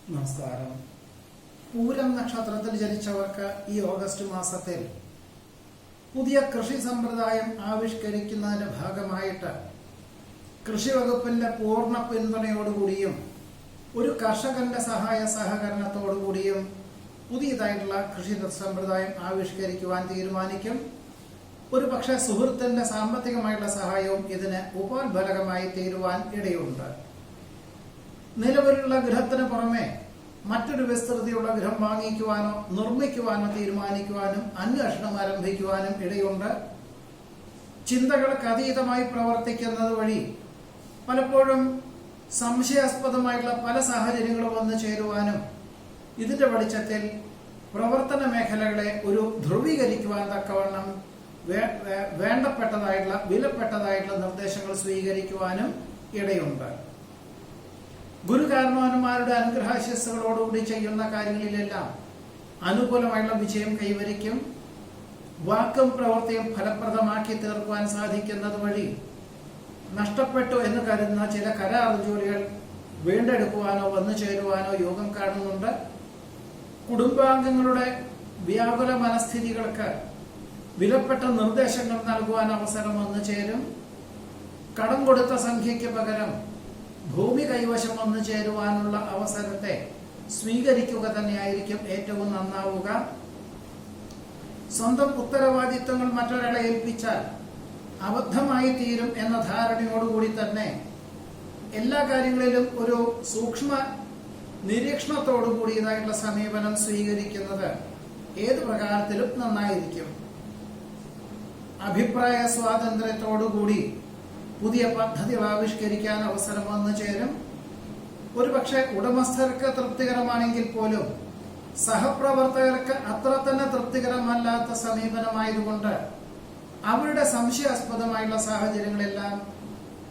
നമസ്കാരം. പൂരം നക്ഷത്രത്തിൽ ജനിച്ചവർക്ക് ഈ ഓഗസ്റ്റ് മാസത്തിൽ പുതിയ കൃഷി സമ്പ്രദായം ആവിഷ്കരിക്കുന്നതിന്റെ ഭാഗമായിട്ട് കൃഷി വകുപ്പിന്റെ പൂർണ്ണ പിന്തുണയോടുകൂടിയും ഒരു കർഷകന്റെ സഹായ സഹകരണത്തോടുകൂടിയും പുതിയതായിട്ടുള്ള കൃഷി സമ്പ്രദായം ആവിഷ്കരിക്കുവാൻ തീരുമാനിക്കും. ഒരു പക്ഷേ സുഹൃത്തിന്റെ സാമ്പത്തികമായിട്ടുള്ള സഹായവും ഇതിന് ഉപോത്ബലകമായി തീരുവാൻ ഇടയുണ്ട്. നിലവിലുള്ള ഗൃഹത്തിന് പുറമെ മറ്റൊരു വിസ്തൃതിയുള്ള ഗൃഹം വാങ്ങിക്കുവാനോ നിർമ്മിക്കുവാനോ തീരുമാനിക്കുവാനും അന്വേഷണം ആരംഭിക്കുവാനും ഇടയുണ്ട്. ചിന്തകൾക്ക് അതീതമായി പ്രവർത്തിക്കുന്നത് വഴി പലപ്പോഴും സംശയാസ്പദമായിട്ടുള്ള പല സാഹചര്യങ്ങളും വന്നു ചേരുവാനും ഇതിന്റെ വെളിച്ചത്തിൽ പ്രവർത്തന മേഖലകളെ ഒരു ധ്രുവീകരിക്കുവാൻ തക്കവണ്ണം വേണ്ടപ്പെട്ടതായിട്ടുള്ള വിലപ്പെട്ടതായിട്ടുള്ള നിർദ്ദേശങ്ങൾ സ്വീകരിക്കുവാനും ഇടയുണ്ട്. ഗുരുകാരണവന്മാരുടെ അനുഗ്രഹാശിസ്സുകളോടുകൂടി ചെയ്യുന്ന കാര്യങ്ങളിലെല്ലാം അനുകൂലമായിട്ടുള്ള വിജയം കൈവരിക്കും. വാക്കും പ്രവൃത്തിയും ഫലപ്രദമാക്കി തീർക്കുവാൻ സാധിക്കുന്നത് വഴി നഷ്ടപ്പെട്ടു എന്ന് കരുതുന്ന ചില കരാർ ജോലികൾ വീണ്ടെടുക്കുവാനോ വന്നു ചേരുവാനോ യോഗം കാണുന്നുണ്ട്. കുടുംബാംഗങ്ങളുടെ വ്യാകുല മനസ്ഥിതികൾക്ക് വിലപ്പെട്ട നിർദ്ദേശങ്ങൾ നൽകുവാൻ അവസരം വന്നു ചേരും. കടം കൊടുത്ത സംഖ്യയ്ക്ക് പകരം ഭൂമി കൈവശം വന്നു ചേരുവാനുള്ള അവസരത്തെ സ്വീകരിക്കുക തന്നെയായിരിക്കും ഏറ്റവും നന്നാവുക. സ്വന്തം ഉത്തരവാദിത്വങ്ങൾ മറ്റൊരാളെ ഏൽപ്പിച്ചാൽ അബദ്ധമായി തീരും എന്ന ധാരണയോടുകൂടി തന്നെ എല്ലാ കാര്യങ്ങളിലും ഒരു സൂക്ഷ്മ നിരീക്ഷണത്തോടു കൂടിയതായിട്ടുള്ള സമീപനം സ്വീകരിക്കുന്നത് ഏത് പ്രകാരത്തിലും നന്നായിരിക്കും. അഭിപ്രായ സ്വാതന്ത്ര്യത്തോടുകൂടി പുതിയ പദ്ധതികൾ ആവിഷ്കരിക്കാൻ അവസരം വന്നു ചേരും. ഒരുപക്ഷെ ഉടമസ്ഥർക്ക് തൃപ്തികരമാണെങ്കിൽ പോലും സഹപ്രവർത്തകർക്ക് അത്ര തന്നെ തൃപ്തികരമല്ലാത്ത സമീപനമായതുകൊണ്ട് അവരുടെ സംശയാസ്പദമായുള്ള സാഹചര്യങ്ങളെല്ലാം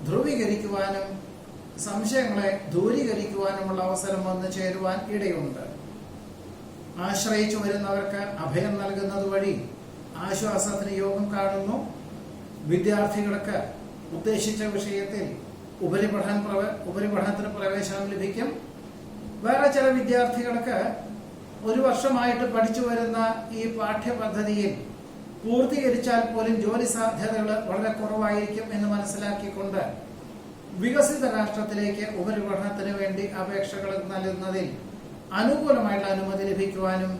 ധ്രുവീകരിക്കുവാനും സംശയങ്ങളെ ദൂരീകരിക്കുവാനുമുള്ള അവസരം വന്നു ചേരുവാൻ ഇടയുണ്ട്. ആശ്രയിച്ചു വരുന്നവർക്ക് അഭയം നൽകുന്നത് വഴി ആശ്വാസത്തിന് യോഗം കാണുന്നു. വിദ്യാർത്ഥികൾക്ക് ഉദ്ദേശിച്ച വിഷയത്തിൽ ഉപരിപഠനത്തിന് പ്രവേശനം ലഭിക്കും. വേറെ ചില വിദ്യാർത്ഥികൾക്ക് ഒരു വർഷമായിട്ട് പഠിച്ചു വരുന്ന ഈ പാഠ്യപദ്ധതിയിൽ പൂർത്തീകരിച്ചാൽ പോലും ജോലി സാധ്യതകൾ വളരെ കുറവായിരിക്കും എന്ന് മനസ്സിലാക്കിക്കൊണ്ട് വികസിത രാഷ്ട്രത്തിലേക്ക് ഉപരിപഠനത്തിന് വേണ്ടി അപേക്ഷകൾ നൽകുന്നതിൽ അനുകൂലമായിട്ടുള്ള അനുമതി ലഭിക്കുവാനും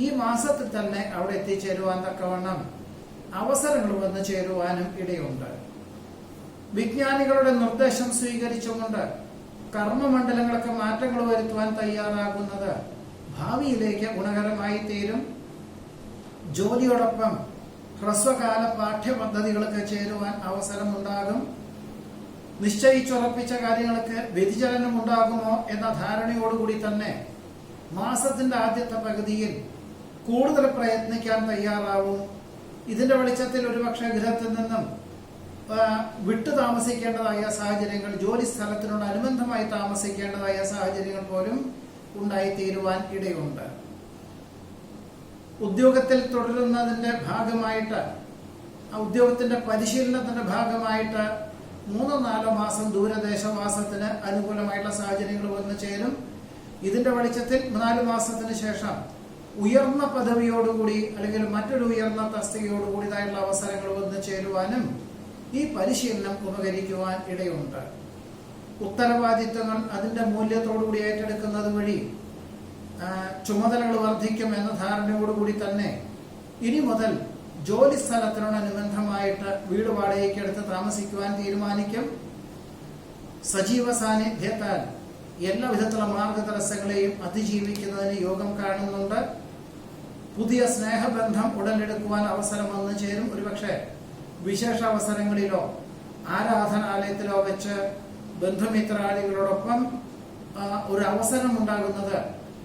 ഈ മാസത്തിൽ തന്നെ അവിടെ എത്തിച്ചേരുവാൻ തക്കവണ്ണം അവസരങ്ങൾ വന്നു ചേരുവാനും ഇടയുണ്ട്. വിജ്ഞാനികളുടെ നിർദ്ദേശം സ്വീകരിച്ചുകൊണ്ട് കർമ്മമണ്ഡലങ്ങൾക്ക് മാറ്റങ്ങൾ വരുത്തുവാൻ തയ്യാറാകുന്നത് ഭാവിയിലേക്ക് ഗുണകരമായി തീരും. ജോലിയോടൊപ്പം ഹ്രസ്വകാല പാഠ്യപദ്ധതികൾക്ക് ചേരുവാൻ അവസരമുണ്ടാകും. നിശ്ചയിച്ചുറപ്പിച്ച കാര്യങ്ങൾക്ക് വ്യതിചലനം ഉണ്ടാകുമോ എന്ന ധാരണയോടുകൂടി തന്നെ മാസത്തിന്റെ ആദ്യത്തെ പകുതിയിൽ കൂടുതൽ പ്രയത്നിക്കാൻ തയ്യാറാവും. ഇതിന്റെ വെളിച്ചത്തിൽ ഒരുപക്ഷെ ഗൃഹത്തിൽ നിന്നും വിട്ടു താമസിക്കേണ്ടതായ സാഹചര്യങ്ങൾ, ജോലി സ്ഥലത്തിനോട് അനുബന്ധമായി താമസിക്കേണ്ടതായ സാഹചര്യങ്ങൾ പോലും ഉണ്ടായിത്തീരുവാൻ ഇടയുണ്ട്. ഉദ്യോഗത്തിൽ തുടരുന്നതിന്റെ ഭാഗമായിട്ട് ഉദ്യോഗത്തിന്റെ പരിശീലനത്തിന്റെ ഭാഗമായിട്ട് 3-4 മാസം ദൂരദേശവാസത്തിന് അനുകൂലമായിട്ടുള്ള സാഹചര്യങ്ങൾ വന്നു ചേരും. ഇതിന്റെ വെളിച്ചത്തിൽ 4 മാസത്തിന് ശേഷം ഉയർന്ന പദവിയോടുകൂടി അല്ലെങ്കിൽ മറ്റൊരു ഉയർന്ന തസ്തികയോടുകൂടിയതായുള്ള അവസരങ്ങൾ വന്നു ചേരുവാനും ഈ പരിശീലനം ഉപകരിക്കുവാൻ ഇടയുണ്ട്. ഉത്തരവാദിത്വങ്ങൾ അതിന്റെ മൂല്യത്തോടുകൂടി ഏറ്റെടുക്കുന്നത് വഴി ചുമതലകൾ വർദ്ധിക്കും എന്ന ധാരണയോടുകൂടി തന്നെ ഇനി മുതൽ ജോലി സ്ഥലത്തിനോടനുബന്ധമായിട്ട് വീട് വാടകയ്ക്കെടുത്ത് താമസിക്കുവാൻ തീരുമാനിക്കും. സജീവ സാന്നിധ്യത്താൽ എല്ലാ വിധത്തിലുള്ള മാർഗതടസ്സങ്ങളെയും അതിജീവിക്കുന്നതിന് യോഗം കാണുന്നുണ്ട്. പുതിയ സ്നേഹബന്ധം ഉടലെടുക്കുവാൻ അവസരം വന്നു ചേരും. ഒരുപക്ഷെ വിശേഷ അവസരങ്ങളിലോ ആരാധനാലയത്തിലോ വെച്ച് ബന്ധുമിത്രാദികളോടൊപ്പം ഒരു അവസരം ഉണ്ടാകുന്നത്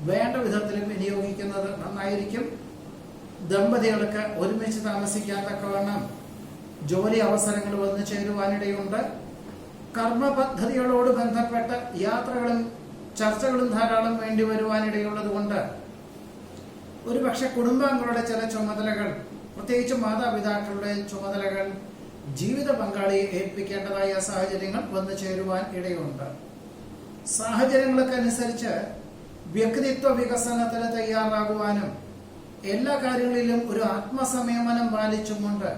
വേണ്ട വിധത്തിൽ വിനിയോഗിക്കുന്നത് നന്നായിരിക്കും. ദമ്പതികൾക്ക് ഒരുമിച്ച് താമസിക്കാൻ തക്കവണ്ണം ജോലി അവസരങ്ങൾ വന്നു ചേരുവാനിടയുണ്ട്. കർമ്മ പദ്ധതികളോട് ബന്ധപ്പെട്ട യാത്രകളും ചർച്ചകളും ധാരാളം വേണ്ടി വരുവാനിടയുള്ളത് കൊണ്ട് ഒരുപക്ഷെ കുടുംബാംഗങ്ങളുടെ ചില ചുമതലകൾ, പ്രത്യേകിച്ച് മാതാപിതാക്കളുടെ ചുമതലകൾ ജീവിത പങ്കാളിയെ ഏൽപ്പിക്കേണ്ടതായ സാഹചര്യങ്ങൾ വന്നു ചേരുവാൻ ഇടയുണ്ട്. സാഹചര്യങ്ങൾക്ക് അനുസരിച്ച് വ്യക്തിത്വ വികസനത്തിന് തയ്യാറാകുവാനും എല്ലാ കാര്യങ്ങളിലും ഒരു ആത്മസംയമനം പാലിച്ചുകൊണ്ട്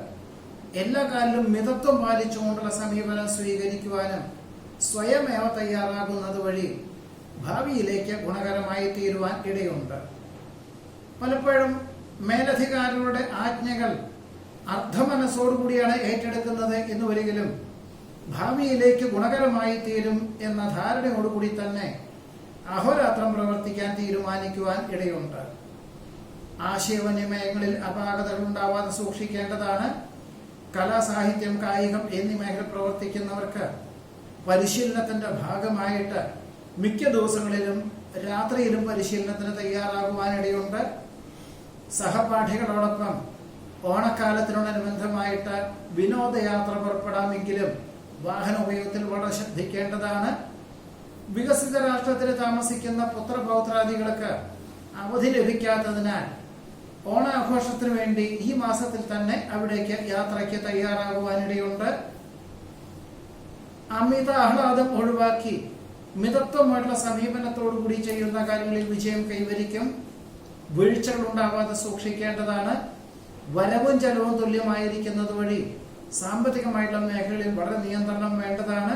എല്ലാ കാര്യത്തിലും മിതത്വം പാലിച്ചുകൊണ്ടുള്ള സമീപനം സ്വീകരിക്കുവാനും സ്വയമേവ തയ്യാറാകുന്നത് വഴി ഭാവിയിലേക്ക് ഗുണകരമായി തീരുവാൻ ഇടയുണ്ട്. പലപ്പോഴും മേലധികാരികളുടെ ആജ്ഞകൾ അർദ്ധമനസ്സോടുകൂടിയാണ് ഏറ്റെടുക്കുന്നത് എന്ന് ഒരിക്കലും ഭാവിയിലേക്ക് ഗുണകരമായി തീരും എന്ന ധാരണയോടുകൂടി തന്നെ അഹോരാത്രം പ്രവർത്തിക്കാൻ തീരുമാനിക്കുവാൻ ഇടയുണ്ട്. ആശയവിനിമയങ്ങളിൽ അപാകതകൾ ഉണ്ടാവാതെ സൂക്ഷിക്കേണ്ടതാണ്. കലാ, സാഹിത്യം, കായികം എന്നീ മേഖല പ്രവർത്തിക്കുന്നവർക്ക് പരിശീലനത്തിന്റെ ഭാഗമായിട്ട് മിക്ക ദിവസങ്ങളിലും രാത്രിയിലും പരിശീലനത്തിന് തയ്യാറാകുവാനിടയുണ്ട്. സഹപാഠികളോടൊപ്പം ഓണക്കാലത്തിനോടനുബന്ധമായിട്ട് വിനോദയാത്ര പുറപ്പെടാമെങ്കിലും വാഹന ഉപയോഗത്തിൽ വളരെ ശ്രദ്ധിക്കേണ്ടതാണ്. വികസിത രാഷ്ട്രത്തിൽ താമസിക്കുന്ന പുത്രപൗത്രാദികൾക്ക് അവധി ലഭിക്കാത്തതിനാൽ ഓണാഘോഷത്തിന് വേണ്ടി ഈ മാസത്തിൽ തന്നെ അവിടേക്ക് യാത്രയ്ക്ക് തയ്യാറാകുവാനിടയുണ്ട്. അമിത ആഹ്ലാദം ഒഴിവാക്കി മിതത്വമായിട്ടുള്ള സമീപനത്തോടുകൂടി ചെയ്യുന്ന കാര്യങ്ങളിൽ വിജയം കൈവരിക്കും. വീഴ്ചകൾ ഉണ്ടാവാതെ സൂക്ഷിക്കേണ്ടതാണ്. വരവും ചെലവും തുല്യമായിരിക്കുന്നത് വഴി സാമ്പത്തികമായിട്ടുള്ള മേഖലയിൽ വളരെ നിയന്ത്രണം വേണ്ടതാണ്.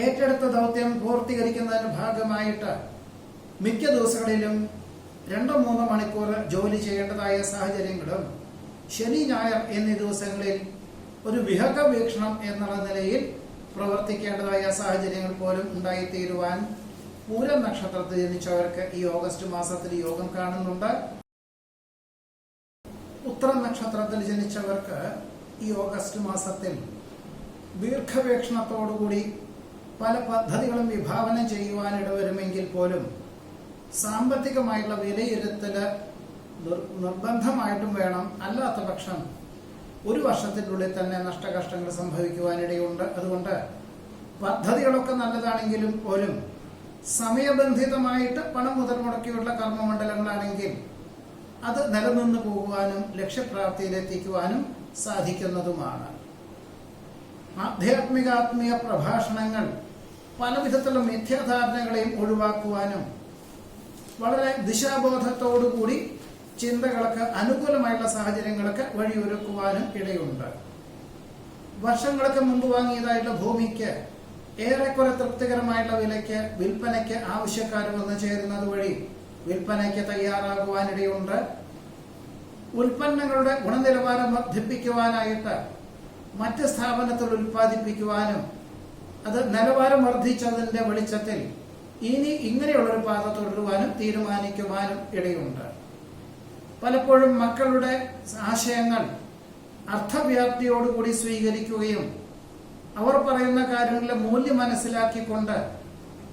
ഏറ്റെടുത്ത ദൗത്യം പൂർത്തീകരിക്കുന്നതിന് ഭാഗമായിട്ട് മിക്ക ദിവസങ്ങളിലും 2-3 മണിക്കൂർ ജോലി ചെയ്യേണ്ടതായ സാഹചര്യങ്ങളും ശനി, ഞായർ എന്നീ ദിവസങ്ങളിൽ ഒരു വിഹക വീക്ഷണം എന്നുള്ള നിലയിൽ പ്രവർത്തിക്കേണ്ടതായ സാഹചര്യങ്ങൾ പോലും ഉണ്ടായിത്തീരുവാൻ പൂരം നക്ഷത്രത്തിൽ ജനിച്ചവർക്ക് ഈ ഓഗസ്റ്റ് മാസത്തിൽ യോഗം കാണുന്നുണ്ട്. ഉത്തരം നക്ഷത്രത്തിൽ ജനിച്ചവർക്ക് ഈ ഓഗസ്റ്റ് മാസത്തിൽ ദീർഘവീക്ഷണത്തോടുകൂടി പല പദ്ധതികളും വിഭാവനം ചെയ്യുവാൻ ഇടവരുമെങ്കിൽ പോലും സാമ്പത്തികമായിട്ടുള്ള വിലയിരുത്തല് നിർബന്ധമായിട്ടും വേണം. അല്ലാത്ത പക്ഷം ഒരു വർഷത്തിനുള്ളിൽ തന്നെ നഷ്ടകഷ്ടങ്ങൾ സംഭവിക്കുവാനിടയുണ്ട്. അതുകൊണ്ട് പദ്ധതികളൊക്കെ നല്ലതാണെങ്കിലും പോലും സമയബന്ധിതമായിട്ട് പണം മുതൽ മുടക്കിയുള്ള കർമ്മമണ്ഡലങ്ങളാണെങ്കിൽ അത് നിലനിന്നു പോകുവാനും ലക്ഷ്യപ്രാപ്തിയിലെത്തിക്കുവാനും സാധിക്കുന്നതുമാണ്. ആധ്യാത്മിക പ്രഭാഷണങ്ങൾ പല വിധത്തിലുള്ള മിഥ്യാധാരണകളെയും ഒഴിവാക്കുവാനും വളരെ ദിശാബോധത്തോടുകൂടി ചിന്തകൾക്ക് അനുകൂലമായിട്ടുള്ള സാഹചര്യങ്ങൾക്ക് വഴിയൊരുക്കുവാനും ഇടയുണ്ട്. വർഷങ്ങൾക്ക് മുമ്പ് വാങ്ങിയതായിട്ടുള്ള ഭൂമിക്ക് ഏറെക്കുറെ തൃപ്തികരമായിട്ടുള്ള വിലയ്ക്ക് വിൽപ്പനയ്ക്ക് ആവശ്യക്കാർ വന്നു ചേരുന്നത് വഴി വിൽപ്പനയ്ക്ക് തയ്യാറാകുവാനിടയുണ്ട്. ഉൽപ്പന്നങ്ങളുടെ ഗുണനിലവാരം വർദ്ധിപ്പിക്കുവാനായിട്ട് മറ്റ് സ്ഥാപനത്തിൽ ഉൽപ്പാദിപ്പിക്കുവാനും അത് നിലവാരം വർദ്ധിച്ചതിന്റെ വെളിച്ചത്തിൽ ഇനി ഇങ്ങനെയുള്ളൊരു പാത തുടരുവാനും തീരുമാനിക്കുവാനും ഇടയുണ്ട്. പലപ്പോഴും മക്കളുടെ ആശയങ്ങൾ അർത്ഥവ്യാപ്തിയോടുകൂടി സ്വീകരിക്കുകയും അവർ പറയുന്ന കാര്യങ്ങളിലെ മൂല്യം മനസ്സിലാക്കിക്കൊണ്ട്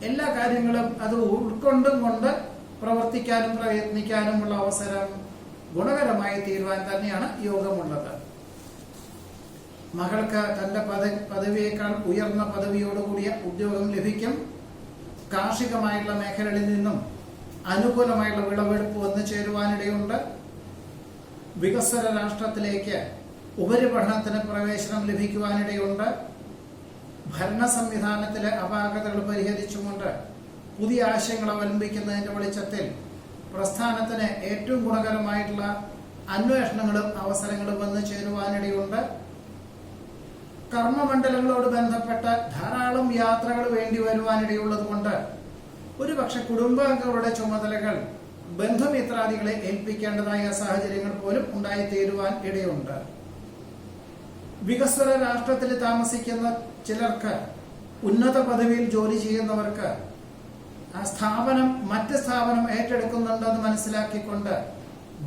എല്ലാ കാര്യങ്ങളും അത് ഉൾക്കൊണ്ടും കൊണ്ട് പ്രവർത്തിക്കാനും പ്രയത്നിക്കാനുമുള്ള അവസരം ഗുണകരമായി തീരുവാൻ തന്നെയാണ് യോഗമുള്ളത്. മകൾക്ക് തന്റെ പദവിയേക്കാൾ ഉയർന്ന പദവിയോടുകൂടിയ ഉദ്യോഗം ലഭിക്കും. കാർഷികമായിട്ടുള്ള മേഖലകളിൽ നിന്നും അനുകൂലമായിട്ടുള്ള വിളവെടുപ്പ് വന്നു ചേരുവാനിടയുണ്ട്. വികസ്വര രാഷ്ട്രത്തിലേക്ക് ഉപരിപഠനത്തിന് പ്രവേശനം ലഭിക്കുവാനിടയുണ്ട്. ഭരണ സംവിധാനത്തിലെ അപാകതകൾ പരിഹരിച്ചുകൊണ്ട് പുതിയ ആശയങ്ങൾ അവലംബിക്കുന്നതിന്റെ വെളിച്ചത്തിൽ പ്രസ്ഥാനത്തിന് ഏറ്റവും ഗുണകരമായിട്ടുള്ള അന്വേഷണങ്ങളും അവസരങ്ങളും വന്നു ചേരുവാനിടയുണ്ട്. കർമ്മമണ്ഡലങ്ങളോട് ബന്ധപ്പെട്ട ധാരാളം യാത്രകൾ വേണ്ടി വരുവാനിടയുള്ളത് കൊണ്ട് ഒരുപക്ഷെ കുടുംബാംഗങ്ങളുടെ ചുമതലകൾ ബന്ധുമിത്രാദികളെ ഏൽപ്പിക്കേണ്ടതായ സാഹചര്യങ്ങൾ പോലും ഉണ്ടായിത്തീരുവാൻ ഇടയുണ്ട്. വികസ്വര രാഷ്ട്രത്തിൽ താമസിക്കുന്ന ചിലർക്ക് ഉന്നത പദവിയിൽ ജോലി ചെയ്യുന്നവർക്ക് ആ സ്ഥാപനം മറ്റ് സ്ഥാപനം ഏറ്റെടുക്കുന്നുണ്ടെന്ന് മനസ്സിലാക്കിക്കൊണ്ട്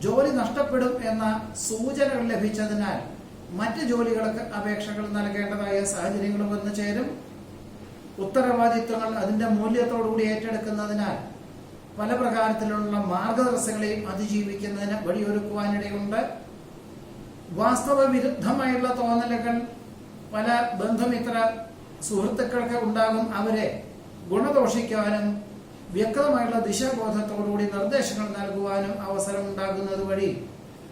ജോലി നഷ്ടപ്പെടും എന്ന സൂചനകൾ ലഭിച്ചതിനാൽ മറ്റ് ജോലികൾക്ക് അപേക്ഷകൾ നൽകേണ്ടതായ സാഹചര്യങ്ങൾ വന്നു ചേരും. ഉത്തരവാദിത്വങ്ങൾ അതിന്റെ മൂല്യത്തോടുകൂടി ഏറ്റെടുക്കുന്നതിനാൽ പല പ്രകാരത്തിലുള്ള മാർഗദർശകളെയും അതിജീവിക്കുന്നതിന് വഴിയൊരുക്കുവാനിടയുണ്ട്. വാസ്തവ വിരുദ്ധമായുള്ള തോന്നലുകൾ പല ബന്ധുമിത്ര സുഹൃത്തുക്കൾക്ക് ഉണ്ടാകും. അവരെ ഗുണദോഷിക്കുവാനും വ്യക്തമായുള്ള ദിശാബോധത്തോടുകൂടി നിർദ്ദേശങ്ങൾ നൽകുവാനും അവസരം ഉണ്ടാകുന്നത് വഴി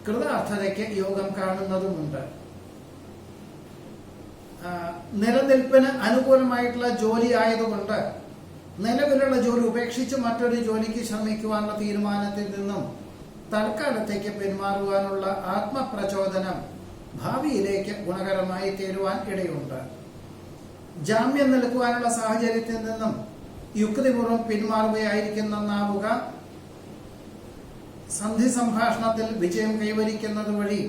കൃതാർത്ഥതയ്ക്ക് യോഗം കാണുന്നതുമുണ്ട്. നിലനിൽപ്പിന് അനുകൂലമായിട്ടുള്ള ജോലി ആയതുകൊണ്ട് നിലവിലുള്ള ജോലി ഉപേക്ഷിച്ച് മറ്റൊരു ജോലിക്ക് ശ്രമിക്കുവാനുള്ള തീരുമാനത്തിൽ നിന്നും തൽക്കാലത്തേക്ക് പിന്മാറുവാനുള്ള ആത്മപ്രചോദനം ഭാവിയിലേക്ക് ഗുണകരമായി തീരുവാൻ ഇടയുണ്ട്. ജാമ്യം നിൽക്കുവാനുള്ള സാഹചര്യത്തിൽ നിന്നും യുക്തിപൂർവ്വം പിന്മാറുകയായിരിക്കുന്നെന്നാവുക. സന്ധി സംഭാഷണത്തിൽ വിജയം കൈവരിക്കുന്നത് വഴി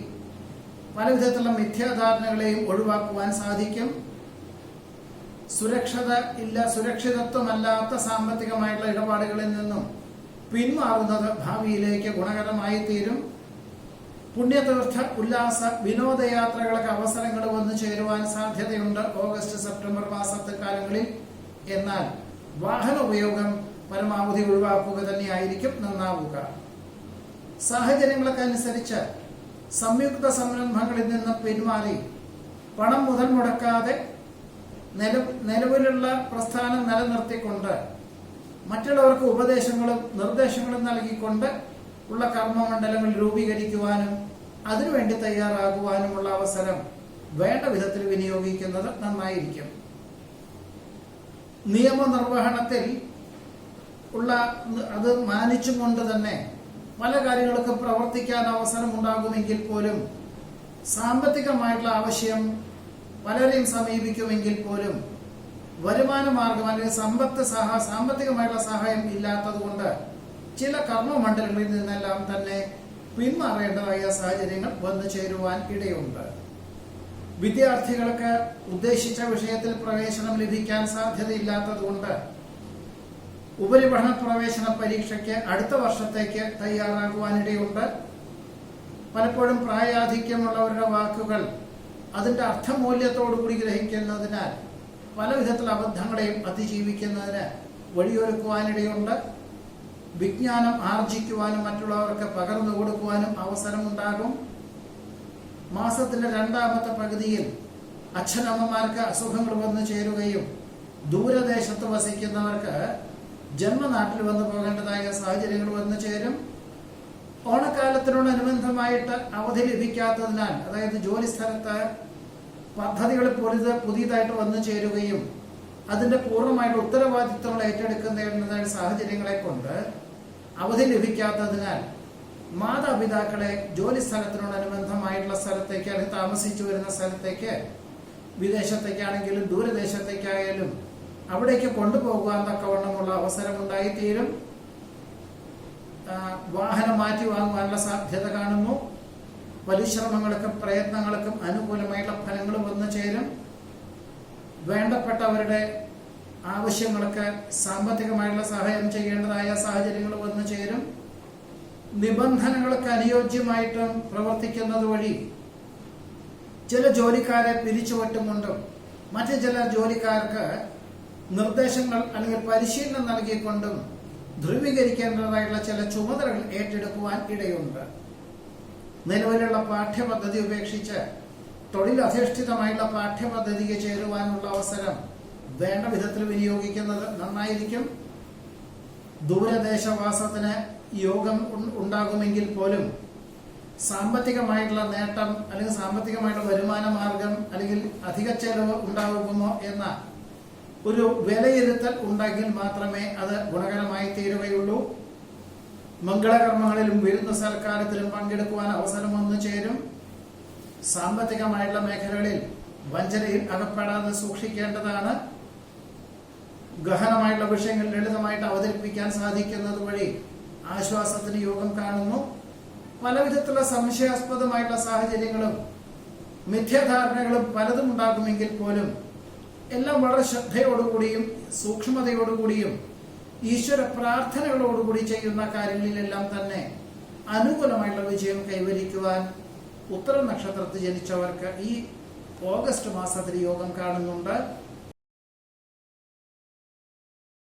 പലവിധത്തിലുള്ള മിഥ്യാധാരണകളെയും ഒഴിവാക്കുവാൻ സാധിക്കും. സുരക്ഷിതത്വമല്ലാത്ത സാമ്പത്തികമായിട്ടുള്ള ഇടപാടുകളിൽ നിന്നും പിന്മാറുന്നത് ഭാവിയിലേക്ക് ഗുണകരമായി തീരും. പുണ്യതീർത്ഥ ഉല്ലാസ വിനോദയാത്രകൾക്ക് അവസരങ്ങൾ വന്നു ചേരുവാൻ സാധ്യതയുണ്ട് ഓഗസ്റ്റ് സെപ്റ്റംബർ മാസക്കാലങ്ങളിൽ. എന്നാൽ വാഹന ഉപയോഗം പരമാവധി ഒഴിവാക്കുക തന്നെയായിരിക്കും നന്നാവുക. സാഹചര്യങ്ങൾക്കനുസരിച്ച് സംയുക്ത സംരംഭങ്ങളിൽ നിന്ന് പിന്മാറി പണം മുതൽ മുടക്കാതെ നിലവിലുള്ള പ്രസ്ഥാനം നിലനിർത്തിക്കൊണ്ട് മറ്റുള്ളവർക്ക് ഉപദേശങ്ങളും നിർദ്ദേശങ്ങളും നൽകിക്കൊണ്ട് ഉള്ള കർമ്മമണ്ഡലങ്ങൾ രൂപീകരിക്കുവാനും അതിനുവേണ്ടി തയ്യാറാകുവാനുമുള്ള അവസരം വേണ്ട വിധത്തിൽ വിനിയോഗിക്കുന്നത് നന്നായിരിക്കും. നിയമനിർവഹണത്തിൽ ഉള്ള അത് മാനിച്ചും കൊണ്ട് തന്നെ പല കാര്യങ്ങൾക്കും പ്രവർത്തിക്കാൻ അവസരം ഉണ്ടാകുമെങ്കിൽ പോലും സാമ്പത്തികമായിട്ടുള്ള ആവശ്യം പലരെയും സമീപിക്കുമെങ്കിൽ പോലും വരുമാന മാർഗം അല്ലെങ്കിൽ സാമ്പത്തികമായിട്ടുള്ള സഹായം ഇല്ലാത്തത് കൊണ്ട് ചില കർമ്മമണ്ഡലങ്ങളിൽ നിന്നെല്ലാം തന്നെ പിന്മാറേണ്ടതായ സാഹചര്യങ്ങൾ വന്നു ചേരുവാൻ ഇടയുണ്ട്. വിദ്യാർത്ഥികൾക്ക് ഉദ്ദേശിച്ച വിഷയത്തിൽ പ്രവേശനം ലഭിക്കാൻ സാധ്യതയില്ലാത്തതുകൊണ്ട് ഉപരിപഠന പ്രവേശന പരീക്ഷയ്ക്ക് അടുത്ത വർഷത്തേക്ക് തയ്യാറാകുവാനിടയുണ്ട്. പലപ്പോഴും പ്രായാധിക്യമുള്ളവരുടെ വാക്കുകൾ അതിന്റെ അർത്ഥമൂല്യത്തോടുകൂടി ഗ്രഹിക്കുന്നതിനാൽ പല വിധത്തിലുള്ള അബദ്ധങ്ങളെയും അതിജീവിക്കുന്നതിന് വഴിയൊരുക്കുവാനിടയുണ്ട്. വിജ്ഞാനം ആർജിക്കുവാനും മറ്റുള്ളവർക്ക് പകർന്നു കൊടുക്കുവാനും അവസരമുണ്ടാകും. മാസത്തിന്റെ രണ്ടാമത്തെ പകുതിയിൽ അച്ഛനമ്മമാർക്ക് അസുഖങ്ങൾ വന്നു ചേരുകയും ദൂരദേശത്ത് വസിക്കുന്നവർക്ക് ജന്മനാട്ടിൽ വന്നു പോകേണ്ടതായ സാഹചര്യങ്ങൾ വന്നു ചേരും. ഓണക്കാലത്തിനോടനുബന്ധമായിട്ട് അവധി ലഭിക്കാത്തതിനാൽ, അതായത് ജോലി സ്ഥലത്ത് പദ്ധതികൾ പുതിയതായിട്ട് വന്നു ചേരുകയും അതിന്റെ പൂർണ്ണമായിട്ട് ഉത്തരവാദിത്വങ്ങൾ ഏറ്റെടുക്കുന്നതായ സാഹചര്യങ്ങളെ കൊണ്ട് അവധി ലഭിക്കാത്തതിനാൽ മാതാപിതാക്കളെ ജോലി സ്ഥലത്തിനോടനുബന്ധമായിട്ടുള്ള സ്ഥലത്തേക്ക് അല്ലെങ്കിൽ താമസിച്ചു വരുന്ന സ്ഥലത്തേക്ക്, വിദേശത്തേക്കാണെങ്കിലും ദൂരദേശത്തേക്കായാലും അവിടേക്ക് കൊണ്ടുപോകുവാൻ തക്കവണ്ണമുള്ള അവസരമുണ്ടായിത്തീരും. വാഹനം മാറ്റി വാങ്ങുവാനുള്ള സാധ്യത കാണുന്നു. പരിശ്രമങ്ങൾക്കും പ്രയത്നങ്ങൾക്കും അനുകൂലമായിട്ടുള്ള ഫലങ്ങൾ വന്നു ചേരും. വേണ്ടപ്പെട്ടവരുടെ ആവശ്യങ്ങൾക്ക് സാമ്പത്തികമായിട്ടുള്ള സഹായം ചെയ്യേണ്ടതായ സാഹചര്യങ്ങൾ വന്നു ചേരും. നിബന്ധനകൾക്ക് അനുയോജ്യമായിട്ടും പ്രവർത്തിക്കുന്നത് വഴി ചില ജോലിക്കാരെ പിരിച്ചുവിട്ടുകൊണ്ടും മറ്റു ചില ജോലിക്കാർക്ക് നിർദ്ദേശങ്ങൾ അല്ലെങ്കിൽ പരിശീലനം നൽകിക്കൊണ്ടും ധ്രുവീകരിക്കേണ്ടതായിട്ടുള്ള ചില ചുമതലകൾ ഏറ്റെടുക്കുവാൻ ഇടയുണ്ട്. നിലവിലുള്ള പാഠ്യപദ്ധതി ഉപേക്ഷിച്ച് തൊഴിലധിഷ്ഠിതമായിട്ടുള്ള പാഠ്യപദ്ധതിക്ക് ചേരുവാനുള്ള അവസരം വേണ്ട വിധത്തിൽ വിനിയോഗിക്കുന്നത് നന്നായിരിക്കും. ദൂരദേശവാസത്തിന് യോഗം ഉണ്ടാകുമെങ്കിൽ പോലും സാമ്പത്തികമായിട്ടുള്ള നേട്ടം അല്ലെങ്കിൽ സാമ്പത്തികമായിട്ടുള്ള വരുമാന മാർഗം അല്ലെങ്കിൽ അധിക ചെലവ് ഉണ്ടാകുമോ എന്ന ഒരു വിലയിരുത്തൽ ഉണ്ടെങ്കിൽ മാത്രമേ അത് ഗുണകരമായി തീരുകയുള്ളൂ. മംഗളകർമ്മങ്ങളിലും വിരുന്ന് സൽക്കാരത്തിലും പങ്കെടുക്കുവാൻ അവസരം വന്നു ചേരും. സാമ്പത്തികമായിട്ടുള്ള മേഖലകളിൽ വഞ്ചനയിൽ അകപ്പെടാതെ സൂക്ഷിക്കേണ്ടതാണ്. ഗഹനമായിട്ടുള്ള വിഷയങ്ങൾ ലളിതമായിട്ട് അവതരിപ്പിക്കാൻ സാധിക്കുന്നത് വഴി ആശ്വാസത്തിന് യോഗം കാണുന്നു. പലവിധത്തിലുള്ള സംശയാസ്പദമായിട്ടുള്ള സാഹചര്യങ്ങളും മിഥ്യാധാരണകളും പലതും ഉണ്ടാകുമെങ്കിൽ പോലും എല്ലാം വളരെ ശ്രദ്ധയോടുകൂടിയും സൂക്ഷ്മതയോടുകൂടിയും ഈശ്വര പ്രാർത്ഥനകളോടുകൂടി ചെയ്യുന്ന കാര്യങ്ങളിലെല്ലാം തന്നെ അനുകൂലമായിട്ടുള്ള വിജയം കൈവരിക്കുവാൻ ഉത്തര നക്ഷത്രത്തിൽ ജനിച്ചവർക്ക് ഈ ഓഗസ്റ്റ് മാസത്തിൽ യോഗം കാണുന്നുണ്ട്.